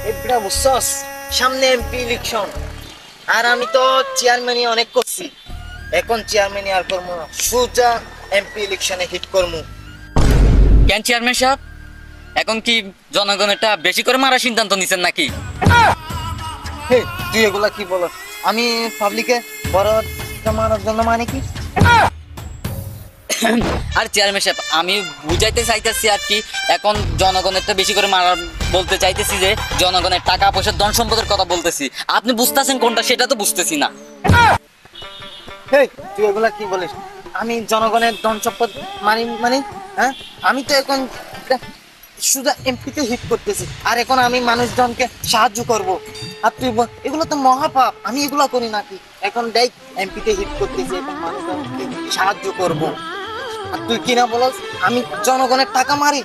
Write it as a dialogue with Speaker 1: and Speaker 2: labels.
Speaker 1: এবড়া বুঝছস, সামনে MP election, আর আমি তো চেয়ারম্যানই অনেক করছি। এখন চেয়ারম্যানই আর করবো না, সোজা এমপি ইলেকশনে হিট করবো।
Speaker 2: কেন চেয়ারম্যান সাহেব, এখন কি জনগণেরটা বেশি করে মারার সিদ্ধান্ত নিছেন নাকি?
Speaker 1: হে, তুই এগুলা কি বল? আমি পাবলিকে বড় মারার জন্য মানে কি?
Speaker 2: আর চেয়ারম্যান সাহেব, আমি বুঝাইতে চাইতেছি আর কি, এখন জনগণেরটা বেশি করে মারার বলতে চাইতেছি যে জনগণের টাকা পয়সা ধন সম্পদের কথা বলতেছি। আপনি বুঝতেছেন কোনটা সেটা তো বুঝতেছি না।
Speaker 1: হে, তুই এগুলা কি বলিস? আমি জনগণের ধন সম্পদ মানি মানে? হ্যাঁ, আমি তো এখন শুধু এমপিতে হিট করতেছি, আর এখন আমি মানুষজনকে সাহায্য করব। আর তুই এগুলো তো মহাপাপ, আমি এগুলো করি নাকি? এখন দেখ, এমপিতে হিট করতেছি, এখন মানুষজনকে সাহায্য করব। আর তুই কিনা বলস আমি জনগণের টাকা মারি?